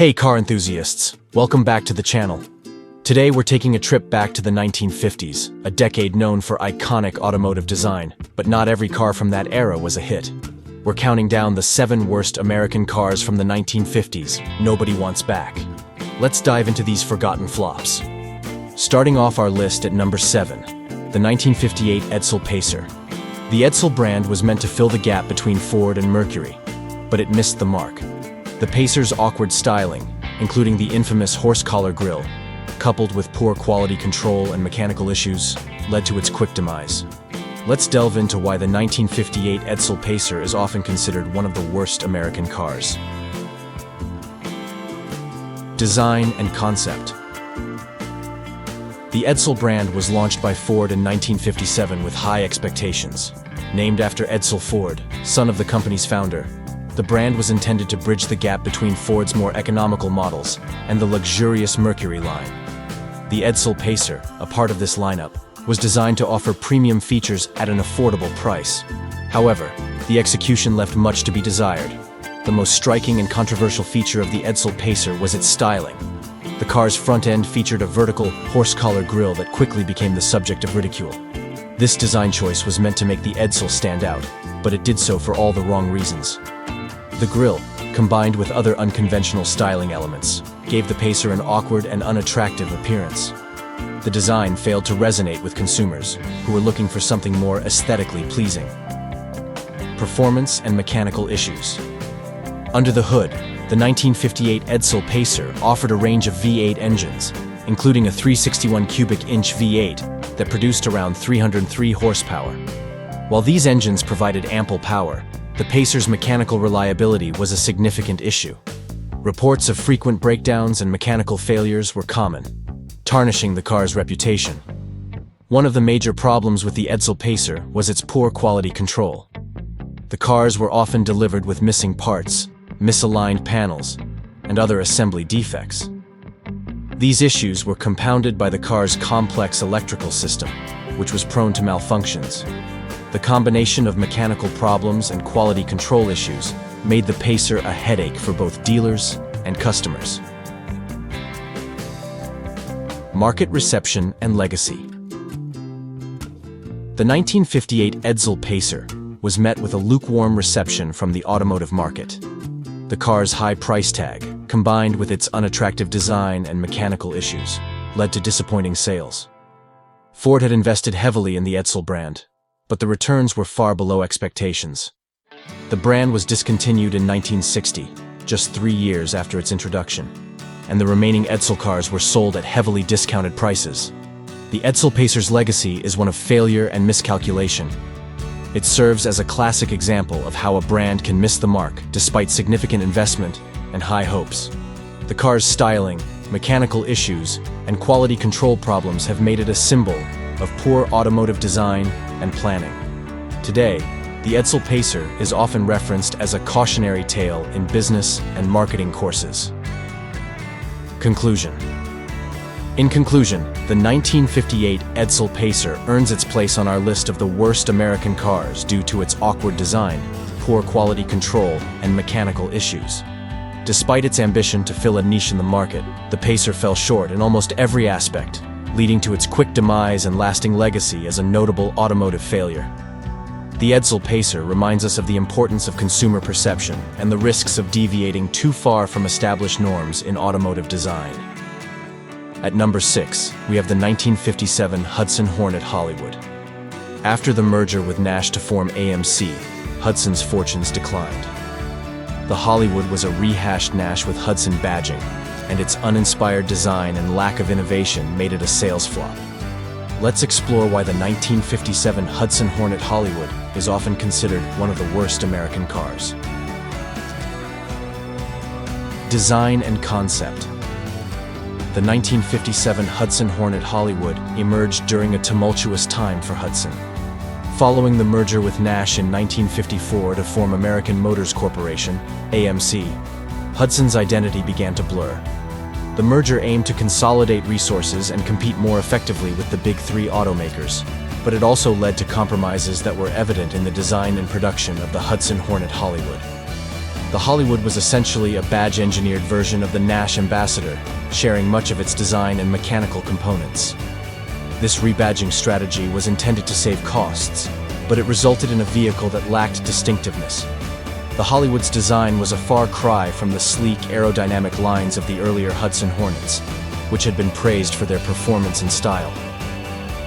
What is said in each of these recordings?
Hey car enthusiasts, welcome back to the channel. Today we're taking a trip back to the 1950s, a decade known for iconic automotive design, but not every car from that era was a hit. We're counting down the 7 worst American cars from the 1950s nobody wants back. Let's dive into these forgotten flops. Starting off our list at number 7, the 1958 Edsel Pacer. The Edsel brand was meant to fill the gap between Ford and Mercury, but it missed the mark. The Pacer's awkward styling, including the infamous horse collar grille, coupled with poor quality control and mechanical issues, led to its quick demise. Let's delve into why the 1958 Edsel Pacer is often considered one of the worst American cars. Design and concept. The Edsel brand was launched by Ford in 1957 with high expectations. Named after Edsel Ford, son of the company's founder, the brand was intended to bridge the gap between Ford's more economical models and the luxurious Mercury line. The Edsel Pacer, a part of this lineup, was designed to offer premium features at an affordable price. However, the execution left much to be desired. The most striking and controversial feature of the Edsel Pacer was its styling. The car's front end featured a vertical, horse-collar grille that quickly became the subject of ridicule. This design choice was meant to make the Edsel stand out, but it did so for all the wrong reasons. The grille, combined with other unconventional styling elements, gave the Pacer an awkward and unattractive appearance. The design failed to resonate with consumers, who were looking for something more aesthetically pleasing. Performance and mechanical issues. Under the hood, the 1958 Edsel Pacer offered a range of V8 engines, including a 361 cubic inch V8 that produced around 303 horsepower. While these engines provided ample power, the Pacer's mechanical reliability was a significant issue. Reports of frequent breakdowns and mechanical failures were common, tarnishing the car's reputation. One of the major problems with the Edsel Pacer was its poor quality control. The cars were often delivered with missing parts, misaligned panels, and other assembly defects. These issues were compounded by the car's complex electrical system, which was prone to malfunctions. The combination of mechanical problems and quality control issues made the Pacer a headache for both dealers and customers. Market reception and legacy. The 1958 Edsel Pacer was met with a lukewarm reception from the automotive market. The car's high price tag, combined with its unattractive design and mechanical issues, led to disappointing sales. Ford had invested heavily in the Edsel brand, but the returns were far below expectations. The brand was discontinued in 1960, just 3 years after its introduction, and the remaining Edsel cars were sold at heavily discounted prices. The Edsel Pacer's legacy is one of failure and miscalculation. It serves as a classic example of how a brand can miss the mark despite significant investment and high hopes. The car's styling, mechanical issues, and quality control problems have made it a symbol of poor automotive design and planning. Today, the Edsel Pacer is often referenced as a cautionary tale in business and marketing courses. Conclusion. In conclusion, the 1958 Edsel Pacer earns its place on our list of the worst American cars due to its awkward design, poor quality control, and mechanical issues. Despite its ambition to fill a niche in the market, the Pacer fell short in almost every aspect, leading to its quick demise and lasting legacy as a notable automotive failure. The Edsel Pacer reminds us of the importance of consumer perception and the risks of deviating too far from established norms in automotive design. At number 6, we have the 1957 Hudson Hornet Hollywood. After the merger with Nash to form AMC, Hudson's fortunes declined. The Hollywood was a rehashed Nash with Hudson badging, and its uninspired design and lack of innovation made it a sales flop. Let's explore why the 1957 Hudson Hornet Hollywood is often considered one of the worst American cars. Design and concept. The 1957 Hudson Hornet Hollywood emerged during a tumultuous time for Hudson. Following the merger with Nash in 1954 to form American Motors Corporation, AMC, Hudson's identity began to blur. The merger aimed to consolidate resources and compete more effectively with the big 3 automakers, but it also led to compromises that were evident in the design and production of the Hudson Hornet Hollywood. The Hollywood was essentially a badge-engineered version of the Nash Ambassador, sharing much of its design and mechanical components. This rebadging strategy was intended to save costs, but it resulted in a vehicle that lacked distinctiveness. The Hollywood's design was a far cry from the sleek, aerodynamic lines of the earlier Hudson Hornets, which had been praised for their performance and style.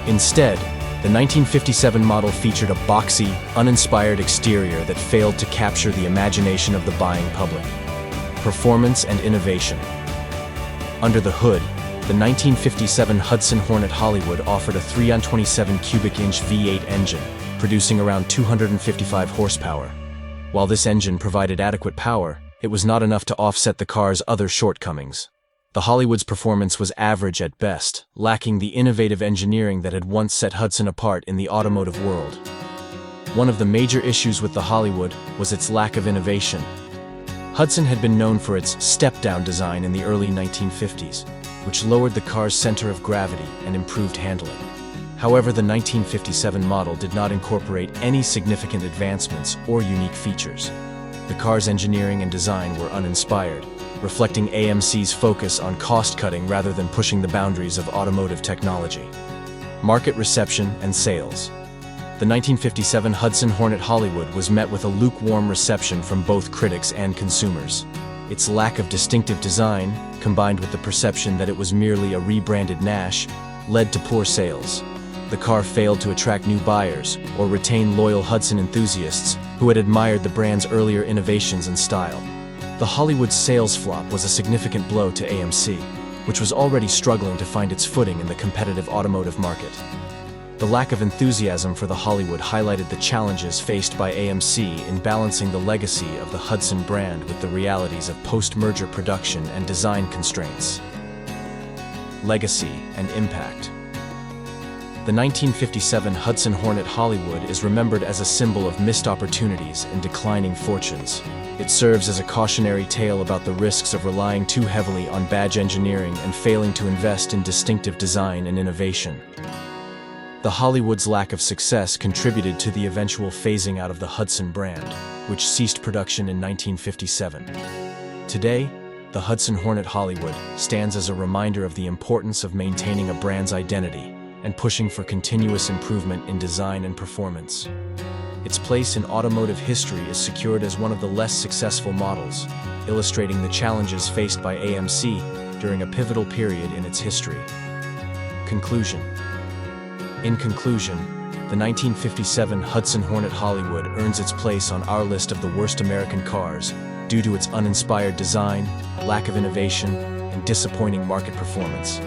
Instead, the 1957 model featured a boxy, uninspired exterior that failed to capture the imagination of the buying public. Performance and innovation. Under the hood, the 1957 Hudson Hornet Hollywood offered a 327 cubic inch V8 engine, producing around 255 horsepower. While this engine provided adequate power, it was not enough to offset the car's other shortcomings. The Hollywood's performance was average at best, lacking the innovative engineering that had once set Hudson apart in the automotive world. One of the major issues with the Hollywood was its lack of innovation. Hudson had been known for its step-down design in the early 1950s, which lowered the car's center of gravity and improved handling. However, the 1957 model did not incorporate any significant advancements or unique features. The car's engineering and design were uninspired, reflecting AMC's focus on cost-cutting rather than pushing the boundaries of automotive technology. Market reception and sales. The 1957 Hudson Hornet Hollywood was met with a lukewarm reception from both critics and consumers. Its lack of distinctive design, combined with the perception that it was merely a rebranded Nash, led to poor sales. The car failed to attract new buyers or retain loyal Hudson enthusiasts who had admired the brand's earlier innovations and style. The Hollywood's sales flop was a significant blow to AMC, which was already struggling to find its footing in the competitive automotive market. The lack of enthusiasm for the Hollywood highlighted the challenges faced by AMC in balancing the legacy of the Hudson brand with the realities of post-merger production and design constraints. Legacy and impact. The 1957 Hudson Hornet Hollywood is remembered as a symbol of missed opportunities and declining fortunes. It serves as a cautionary tale about the risks of relying too heavily on badge engineering and failing to invest in distinctive design and innovation. The Hollywood's lack of success contributed to the eventual phasing out of the Hudson brand, which ceased production in 1957. Today, the Hudson Hornet Hollywood stands as a reminder of the importance of maintaining a brand's identity and pushing for continuous improvement in design and performance. Its place in automotive history is secured as one of the less successful models, illustrating the challenges faced by AMC during a pivotal period in its history. Conclusion. In conclusion, the 1957 Hudson Hornet Hollywood earns its place on our list of the worst American cars due to its uninspired design, lack of innovation, and disappointing market performance.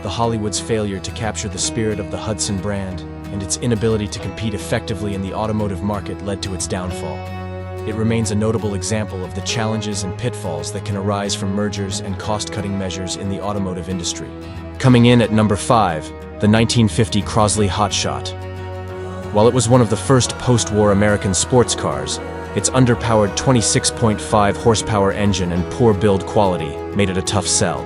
The Hollywood's failure to capture the spirit of the Hudson brand and its inability to compete effectively in the automotive market led to its downfall. It remains a notable example of the challenges and pitfalls that can arise from mergers and cost-cutting measures in the automotive industry. Coming in at number 5, the 1950 Crosley Hot Shot. While it was one of the first post-war American sports cars, its underpowered 26.5 horsepower engine and poor build quality made it a tough sell.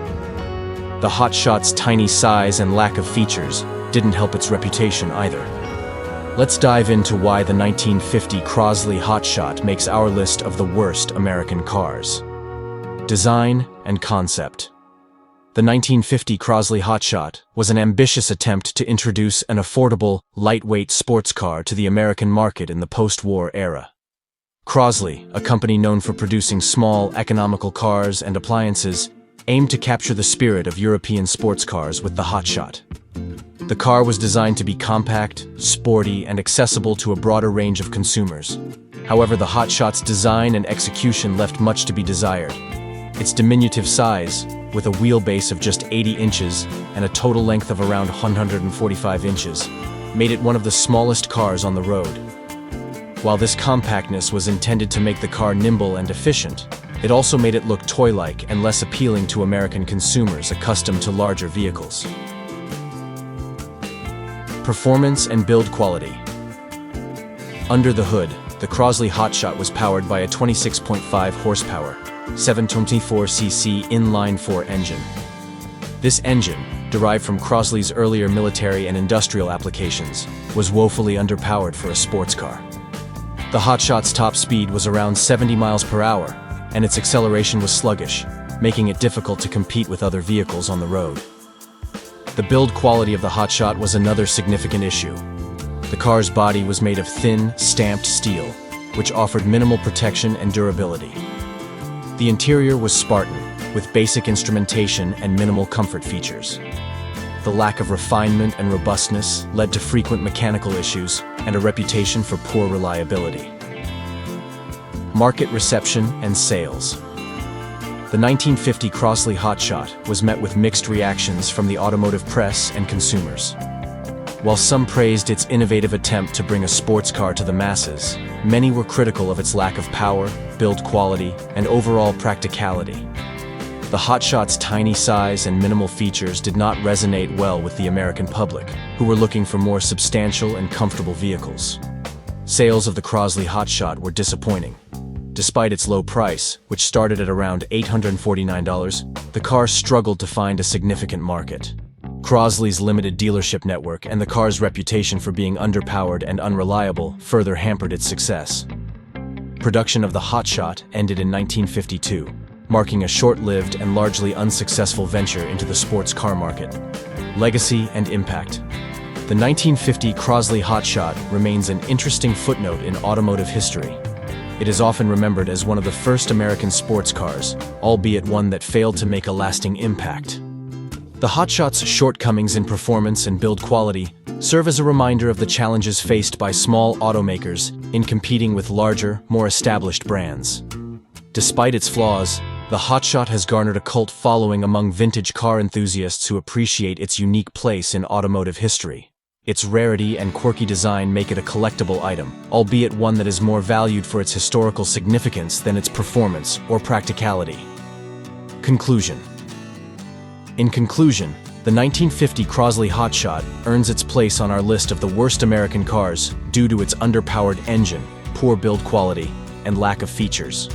The Hot Shot's tiny size and lack of features didn't help its reputation either. Let's dive into why the 1950 Crosley Hot Shot makes our list of the worst American cars. Design and concept. The 1950 Crosley Hot Shot was an ambitious attempt to introduce an affordable, lightweight sports car to the American market in the post-war era. Crosley, a company known for producing small, economical cars and appliances, aimed to capture the spirit of European sports cars with the Hot Shot. The car was designed to be compact, sporty, and accessible to a broader range of consumers. However, the Hot Shot's design and execution left much to be desired. Its diminutive size, with a wheelbase of just 80 inches and a total length of around 145 inches, made it one of the smallest cars on the road. While this compactness was intended to make the car nimble and efficient, it also made it look toy-like and less appealing to American consumers accustomed to larger vehicles. Performance and build quality. Under the hood, the Crosley Hot Shot was powered by a 26.5 horsepower, 724cc inline-4 engine. This engine, derived from Crosley's earlier military and industrial applications, was woefully underpowered for a sports car. The Hot Shot's top speed was around 70 miles per hour, and its acceleration was sluggish, making it difficult to compete with other vehicles on the road. The build quality of the Hot Shot was another significant issue. The car's body was made of thin, stamped steel, which offered minimal protection and durability. The interior was Spartan, with basic instrumentation and minimal comfort features. The lack of refinement and robustness led to frequent mechanical issues and a reputation for poor reliability. Market reception and sales. The 1950 Crosley Hot Shot was met with mixed reactions from the automotive press and consumers. While some praised its innovative attempt to bring a sports car to the masses, many were critical of its lack of power, build quality, and overall practicality. The Hot Shot's tiny size and minimal features did not resonate well with the American public, who were looking for more substantial and comfortable vehicles. Sales of the Crosley Hot Shot were disappointing. Despite its low price, which started at around $849, the car struggled to find a significant market. Crosley's limited dealership network and the car's reputation for being underpowered and unreliable further hampered its success. Production of the Hot Shot ended in 1952, marking a short-lived and largely unsuccessful venture into the sports car market. Legacy and impact. The 1950 Crosley Hot Shot remains an interesting footnote in automotive history. It is often remembered as one of the first American sports cars, albeit one that failed to make a lasting impact. The Hot Shot's shortcomings in performance and build quality serve as a reminder of the challenges faced by small automakers in competing with larger, more established brands. Despite its flaws, the Hot Shot has garnered a cult following among vintage car enthusiasts who appreciate its unique place in automotive history. Its rarity and quirky design make it a collectible item, albeit one that is more valued for its historical significance than its performance or practicality. Conclusion. In conclusion, the 1950 Crosley Hot Shot earns its place on our list of the worst American cars due to its underpowered engine, poor build quality, and lack of features.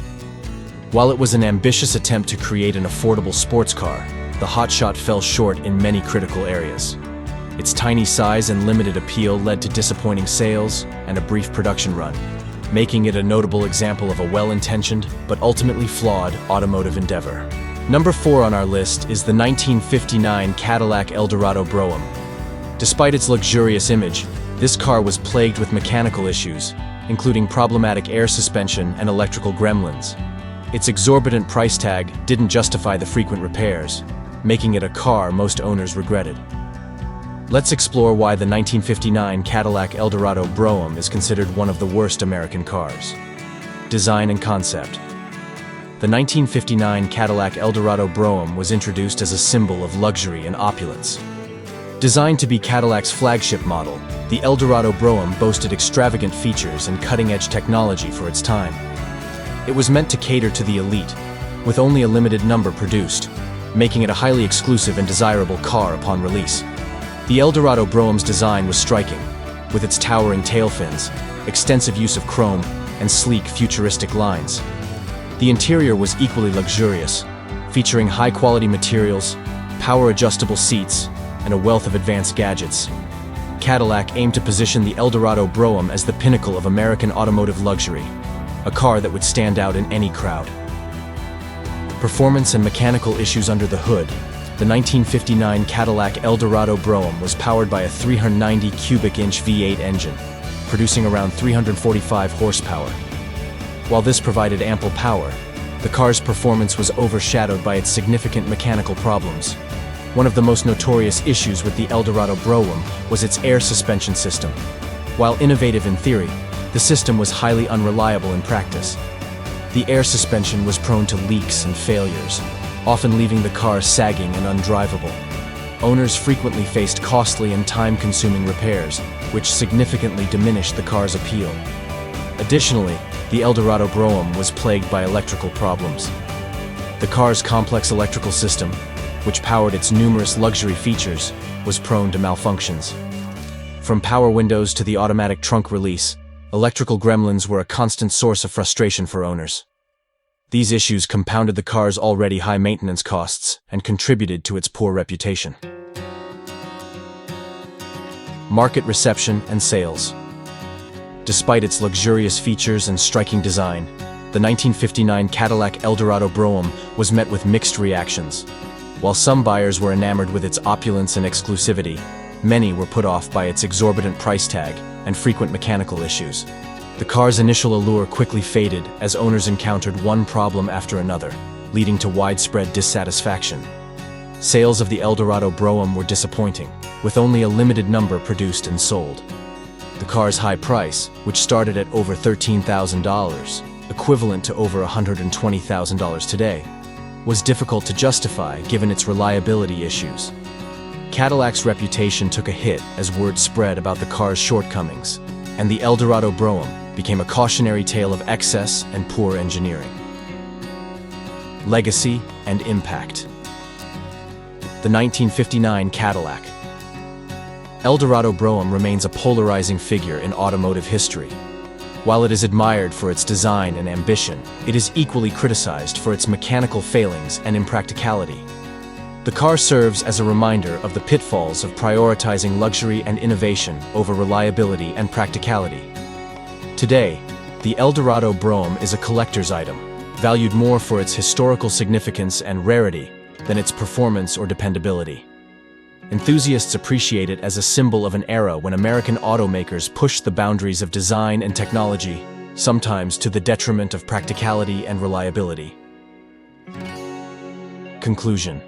While it was an ambitious attempt to create an affordable sports car, the Hot Shot fell short in many critical areas. Its tiny size and limited appeal led to disappointing sales and a brief production run, making it a notable example of a well-intentioned but ultimately flawed automotive endeavor. Number 4 on our list is the 1959 Cadillac Eldorado Brougham. Despite its luxurious image, this car was plagued with mechanical issues, including problematic air suspension and electrical gremlins. Its exorbitant price tag didn't justify the frequent repairs, making it a car most owners regretted. Let's explore why the 1959 Cadillac Eldorado Brougham is considered one of the worst American cars. Design and concept. The 1959 Cadillac Eldorado Brougham was introduced as a symbol of luxury and opulence. Designed to be Cadillac's flagship model, the Eldorado Brougham boasted extravagant features and cutting-edge technology for its time. It was meant to cater to the elite, with only a limited number produced, making it a highly exclusive and desirable car upon release. The Eldorado Brougham's design was striking, with its towering tail fins, extensive use of chrome, and sleek, futuristic lines. The interior was equally luxurious, featuring high-quality materials, power-adjustable seats, and a wealth of advanced gadgets. Cadillac aimed to position the Eldorado Brougham as the pinnacle of American automotive luxury, a car that would stand out in any crowd. Performance and mechanical issues under the hood. The 1959 Cadillac Eldorado Brougham was powered by a 390 cubic inch V8 engine, producing around 345 horsepower. While this provided ample power, the car's performance was overshadowed by its significant mechanical problems. One of the most notorious issues with the Eldorado Brougham was its air suspension system. While innovative in theory, the system was highly unreliable in practice. The air suspension was prone to leaks and failures, often leaving the car sagging and undrivable. Owners frequently faced costly and time-consuming repairs, which significantly diminished the car's appeal. Additionally, the Eldorado Brougham was plagued by electrical problems. The car's complex electrical system, which powered its numerous luxury features, was prone to malfunctions. From power windows to the automatic trunk release, electrical gremlins were a constant source of frustration for owners. These issues compounded the car's already high maintenance costs and contributed to its poor reputation. Market reception and sales. Despite its luxurious features and striking design, the 1959 Cadillac Eldorado Brougham was met with mixed reactions. While some buyers were enamored with its opulence and exclusivity, many were put off by its exorbitant price tag and frequent mechanical issues. The car's initial allure quickly faded as owners encountered one problem after another, leading to widespread dissatisfaction. Sales of the Eldorado Brougham were disappointing, with only a limited number produced and sold. The car's high price, which started at over $13,000, equivalent to over $120,000 today, was difficult to justify given its reliability issues. Cadillac's reputation took a hit as word spread about the car's shortcomings, and the Eldorado Brougham became a cautionary tale of excess and poor engineering. Legacy and impact. The 1959 Cadillac Eldorado Brougham remains a polarizing figure in automotive history. While it is admired for its design and ambition, it is equally criticized for its mechanical failings and impracticality. The car serves as a reminder of the pitfalls of prioritizing luxury and innovation over reliability and practicality. Today, the Eldorado Brougham is a collector's item, valued more for its historical significance and rarity than its performance or dependability. Enthusiasts appreciate it as a symbol of an era when American automakers pushed the boundaries of design and technology, sometimes to the detriment of practicality and reliability. Conclusion.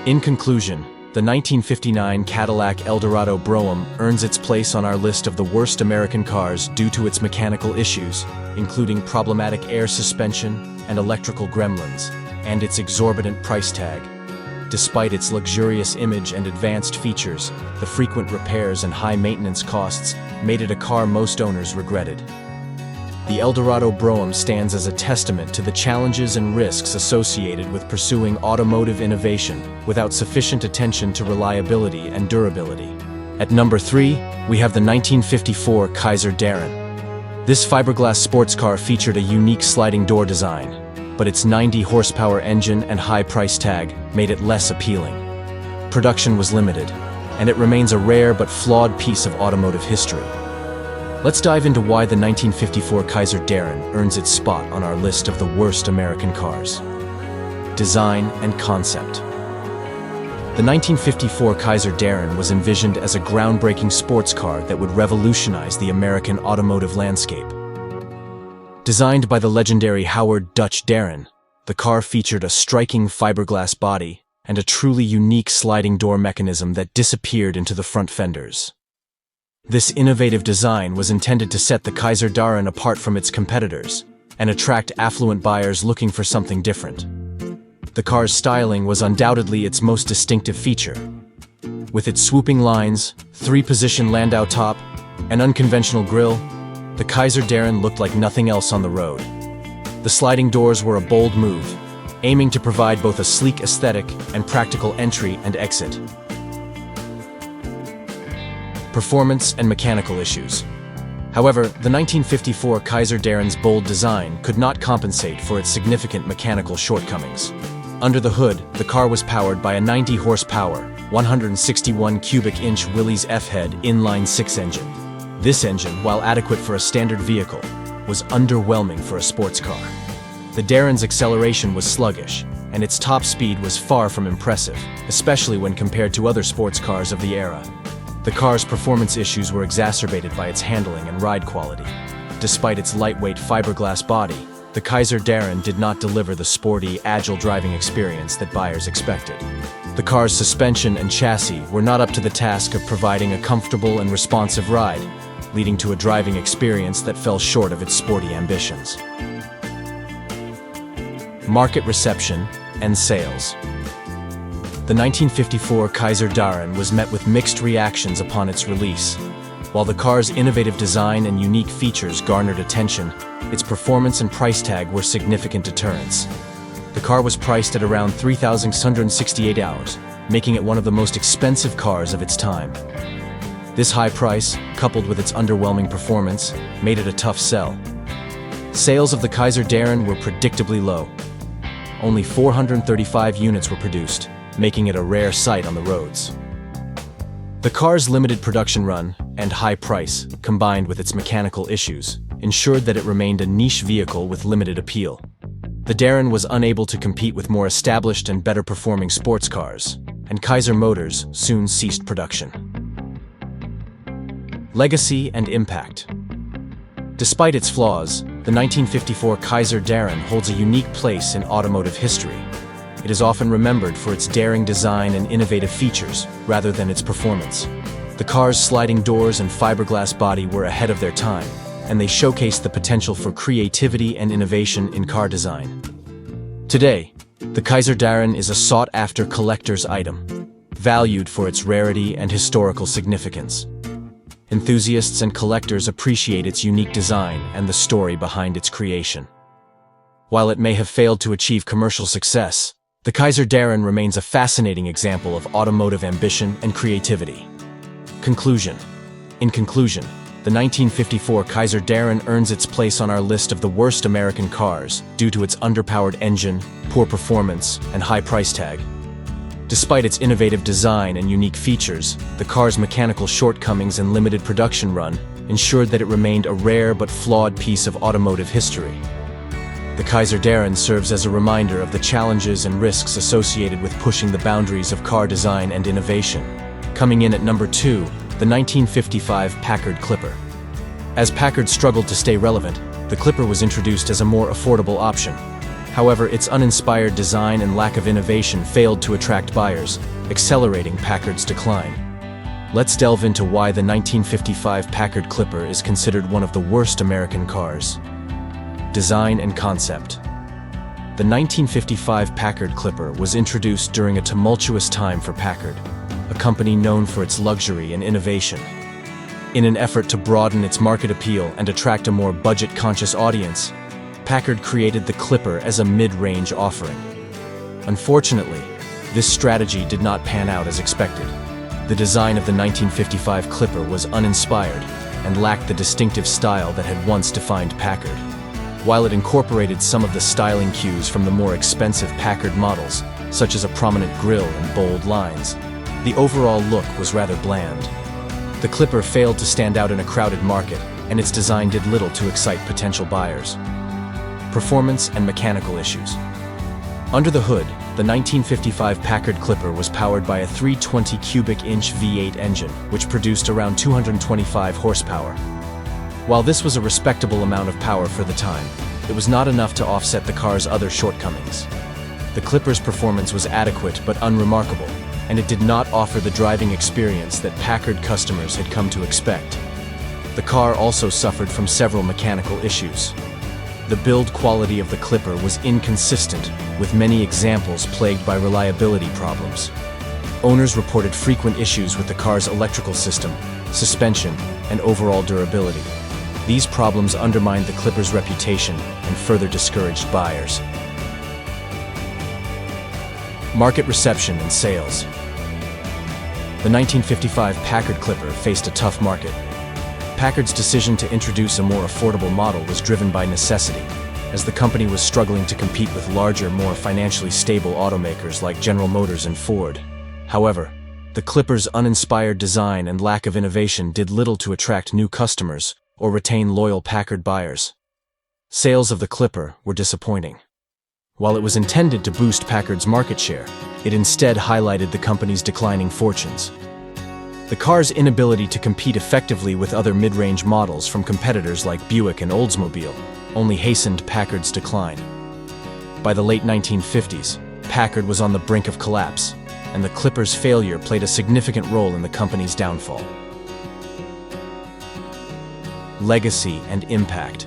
In conclusion, the 1959 Cadillac Eldorado Brougham earns its place on our list of the worst American cars due to its mechanical issues, including problematic air suspension and electrical gremlins, and its exorbitant price tag. Despite its luxurious image and advanced features, the frequent repairs and high maintenance costs made it a car most owners regretted. The Eldorado Brougham stands as a testament to the challenges and risks associated with pursuing automotive innovation without sufficient attention to reliability and durability. At number 3, we have the 1954 Kaiser Darrin. This fiberglass sports car featured a unique sliding door design, but its 90-horsepower engine and high price tag made it less appealing. Production was limited, and it remains a rare but flawed piece of automotive history. Let's dive into why the 1954 Kaiser Darrin earns its spot on our list of the worst American cars. Design and concept. The 1954 Kaiser Darrin was envisioned as a groundbreaking sports car that would revolutionize the American automotive landscape. Designed by the legendary Howard "Dutch" Darrin, the car featured a striking fiberglass body and a truly unique sliding door mechanism that disappeared into the front fenders. This innovative design was intended to set the Kaiser Darrin apart from its competitors and attract affluent buyers looking for something different. The car's styling was undoubtedly its most distinctive feature. With its swooping lines, 3-position landau top, and unconventional grille, the Kaiser Darrin looked like nothing else on the road. The sliding doors were a bold move, aiming to provide both a sleek aesthetic and practical entry and exit. Performance and mechanical issues. However, the 1954 Kaiser Darrin's bold design could not compensate for its significant mechanical shortcomings. Under the hood, the car was powered by a 90-horsepower, 161-cubic-inch Willys F-head inline-6 engine. This engine, while adequate for a standard vehicle, was underwhelming for a sports car. The Darrin's acceleration was sluggish, and its top speed was far from impressive, especially when compared to other sports cars of the era. The car's performance issues were exacerbated by its handling and ride quality. Despite its lightweight fiberglass body, the Kaiser Darrin did not deliver the sporty, agile driving experience that buyers expected. The car's suspension and chassis were not up to the task of providing a comfortable and responsive ride, leading to a driving experience that fell short of its sporty ambitions. Market reception and sales. The 1954 Kaiser Darrin was met with mixed reactions upon its release. While the car's innovative design and unique features garnered attention, its performance and price tag were significant deterrents. The car was priced at around $3,668, making it one of the most expensive cars of its time. This high price, coupled with its underwhelming performance, made it a tough sell. Sales of the Kaiser Darrin were predictably low. Only 435 units were produced, making it a rare sight on the roads. The car's limited production run and high price, combined with its mechanical issues, ensured that it remained a niche vehicle with limited appeal. The Darrin was unable to compete with more established and better-performing sports cars, and Kaiser Motors soon ceased production. Legacy and impact. Despite its flaws, the 1954 Kaiser Darrin holds a unique place in automotive history. It is often remembered for its daring design and innovative features, rather than its performance. The car's sliding doors and fiberglass body were ahead of their time, and they showcased the potential for creativity and innovation in car design. Today, the Kaiser Darrin is a sought-after collector's item, valued for its rarity and historical significance. Enthusiasts and collectors appreciate its unique design and the story behind its creation. While it may have failed to achieve commercial success, the Kaiser Darrin remains a fascinating example of automotive ambition and creativity. Conclusion. In conclusion, the 1954 Kaiser Darrin earns its place on our list of the worst American cars due to its underpowered engine, poor performance, and high price tag. Despite its innovative design and unique features, the car's mechanical shortcomings and limited production run ensured that it remained a rare but flawed piece of automotive history. The Kaiser Darrin serves as a reminder of the challenges and risks associated with pushing the boundaries of car design and innovation. Coming in at number 2, the 1955 Packard Clipper. As Packard struggled to stay relevant, the Clipper was introduced as a more affordable option. However, its uninspired design and lack of innovation failed to attract buyers, accelerating Packard's decline. Let's delve into why the 1955 Packard Clipper is considered one of the worst American cars. Design and concept. The 1955 Packard Clipper was introduced during a tumultuous time for Packard, a company known for its luxury and innovation. In an effort to broaden its market appeal and attract a more budget-conscious audience, Packard created the Clipper as a mid-range offering. Unfortunately, this strategy did not pan out as expected. The design of the 1955 Clipper was uninspired and lacked the distinctive style that had once defined Packard. While it incorporated some of the styling cues from the more expensive Packard models, such as a prominent grille and bold lines, the overall look was rather bland. The Clipper failed to stand out in a crowded market, and its design did little to excite potential buyers. Performance and mechanical issues. Under the hood, the 1955 Packard Clipper was powered by a 320 cubic inch V8 engine, which produced around 225 horsepower. While this was a respectable amount of power for the time, it was not enough to offset the car's other shortcomings. The Clipper's performance was adequate but unremarkable, and it did not offer the driving experience that Packard customers had come to expect. The car also suffered from several mechanical issues. The build quality of the Clipper was inconsistent, with many examples plagued by reliability problems. Owners reported frequent issues with the car's electrical system, suspension, and overall durability. These problems undermined the Clipper's reputation and further discouraged buyers. Market reception and sales. The 1955 Packard Clipper faced a tough market. Packard's decision to introduce a more affordable model was driven by necessity, as the company was struggling to compete with larger, more financially stable automakers like General Motors and Ford. However, the Clipper's uninspired design and lack of innovation did little to attract new customers or retain loyal Packard buyers. Sales of the Clipper were disappointing. While it was intended to boost Packard's market share, it instead highlighted the company's declining fortunes. The car's inability to compete effectively with other mid-range models from competitors like Buick and Oldsmobile only hastened Packard's decline. By the late 1950s, Packard was on the brink of collapse, and the Clipper's failure played a significant role in the company's downfall. Legacy and impact.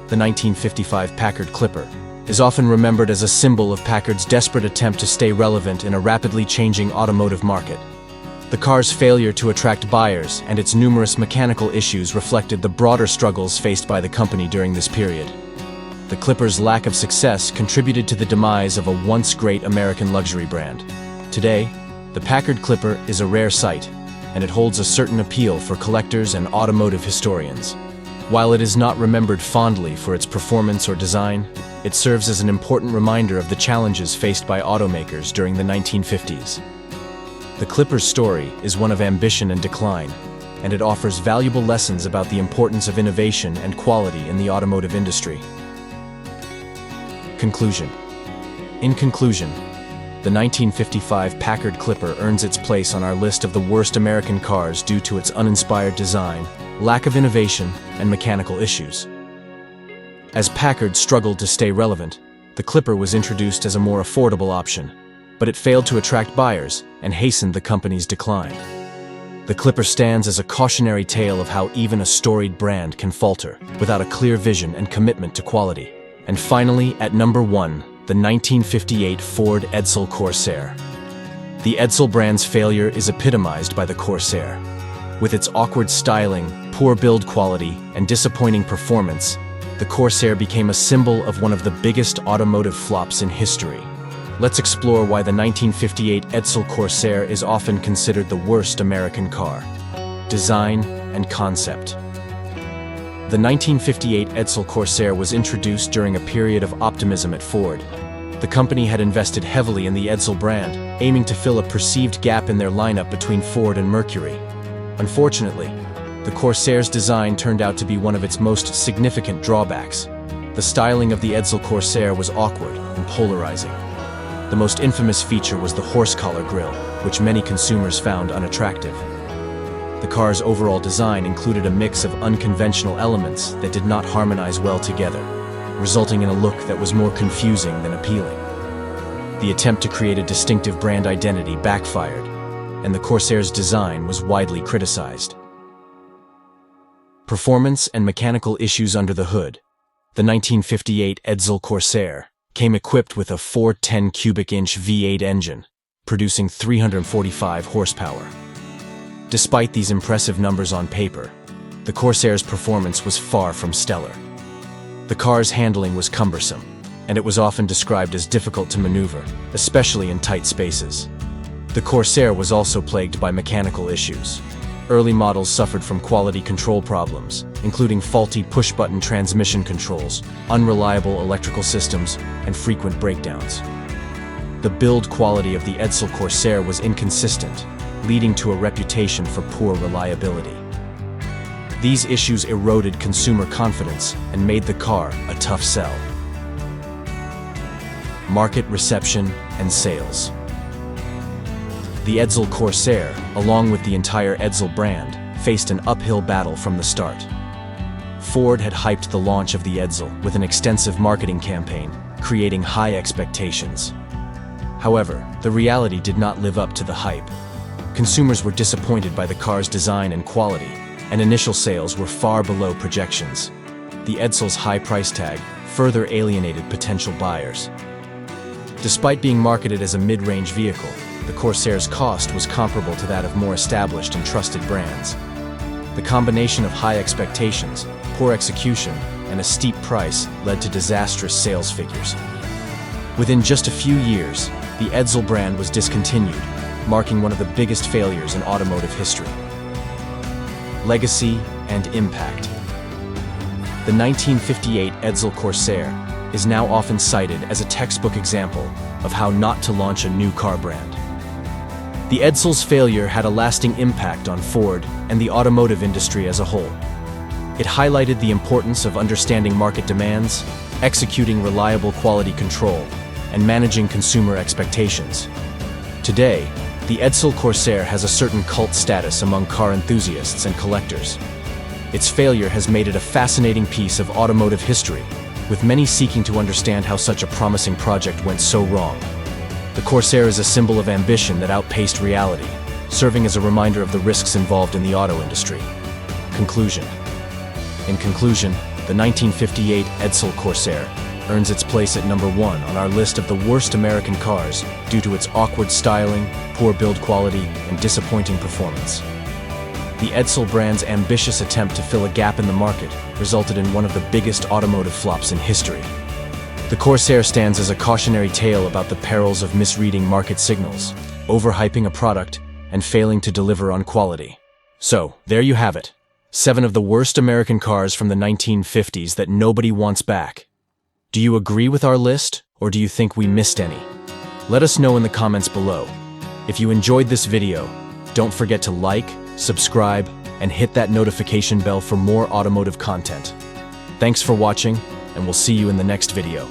The 1955 Packard Clipper is often remembered as a symbol of Packard's desperate attempt to stay relevant in a rapidly changing automotive market. The car's failure to attract buyers and its numerous mechanical issues reflected the broader struggles faced by the company during this period. The Clipper's lack of success contributed to the demise of a once great American luxury brand. Today, the Packard Clipper is a rare sight, and it holds a certain appeal for collectors and automotive historians. While it is not remembered fondly for its performance or design, it serves as an important reminder of the challenges faced by automakers during the 1950s. The Clipper's story is one of ambition and decline, and it offers valuable lessons about the importance of innovation and quality in the automotive industry. Conclusion. In conclusion, the 1955 Packard Clipper earns its place on our list of the worst American cars due to its uninspired design, lack of innovation, and mechanical issues. As Packard struggled to stay relevant, the Clipper was introduced as a more affordable option, but it failed to attract buyers and hastened the company's decline. The Clipper stands as a cautionary tale of how even a storied brand can falter without a clear vision and commitment to quality. And finally, at number 1, the 1958 Ford Edsel Corsair. The Edsel brand's failure is epitomized by the Corsair. With its awkward styling, poor build quality, and disappointing performance, the Corsair became a symbol of one of the biggest automotive flops in history. Let's explore why the 1958 Edsel Corsair is often considered the worst American car. Design and concept. The 1958 Edsel Corsair was introduced during a period of optimism at Ford. The company had invested heavily in the Edsel brand, aiming to fill a perceived gap in their lineup between Ford and Mercury. Unfortunately, the Corsair's design turned out to be one of its most significant drawbacks. The styling of the Edsel Corsair was awkward and polarizing. The most infamous feature was the horse collar grille, which many consumers found unattractive. The car's overall design included a mix of unconventional elements that did not harmonize well together, resulting in a look that was more confusing than appealing. The attempt to create a distinctive brand identity backfired, and the Corsair's design was widely criticized. Performance and mechanical issues under the hood. The 1958 Edsel Corsair came equipped with a 410 cubic inch V8 engine, producing 345 horsepower. Despite these impressive numbers on paper, the Corsair's performance was far from stellar. The car's handling was cumbersome, and it was often described as difficult to maneuver, especially in tight spaces. The Corsair was also plagued by mechanical issues. Early models suffered from quality control problems, including faulty push-button transmission controls, unreliable electrical systems, and frequent breakdowns. The build quality of the Edsel Corsair was inconsistent, leading to a reputation for poor reliability. These issues eroded consumer confidence and made the car a tough sell. Market reception and sales. The Edsel Corsair, along with the entire Edsel brand, faced an uphill battle from the start. Ford had hyped the launch of the Edsel with an extensive marketing campaign, creating high expectations. However, the reality did not live up to the hype. Consumers were disappointed by the car's design and quality, and initial sales were far below projections. The Edsel's high price tag further alienated potential buyers. Despite being marketed as a mid-range vehicle, the Corsair's cost was comparable to that of more established and trusted brands. The combination of high expectations, poor execution, and a steep price led to disastrous sales figures. Within just a few years, the Edsel brand was discontinued, marking one of the biggest failures in automotive history. Legacy and impact. The 1958 Edsel Corsair is now often cited as a textbook example of how not to launch a new car brand. The Edsel's failure had a lasting impact on Ford and the automotive industry as a whole. It highlighted the importance of understanding market demands, executing reliable quality control, and managing consumer expectations. Today, the Edsel Corsair has a certain cult status among car enthusiasts and collectors. Its failure has made it a fascinating piece of automotive history, with many seeking to understand how such a promising project went so wrong. The Corsair is a symbol of ambition that outpaced reality, serving as a reminder of the risks involved in the auto industry. Conclusion. In conclusion, the 1958 Edsel Corsair earns its place at number 1 on our list of the worst American cars due to its awkward styling, poor build quality, and disappointing performance. The Edsel brand's ambitious attempt to fill a gap in the market resulted in one of the biggest automotive flops in history. The Corsair stands as a cautionary tale about the perils of misreading market signals, overhyping a product, and failing to deliver on quality. So, there you have it. 7 of the worst American cars from the 1950s that nobody wants back. Do you agree with our list, or do you think we missed any? Let us know in the comments below. If you enjoyed this video, don't forget to like, subscribe, and hit that notification bell for more automotive content. Thanks for watching, and we'll see you in the next video.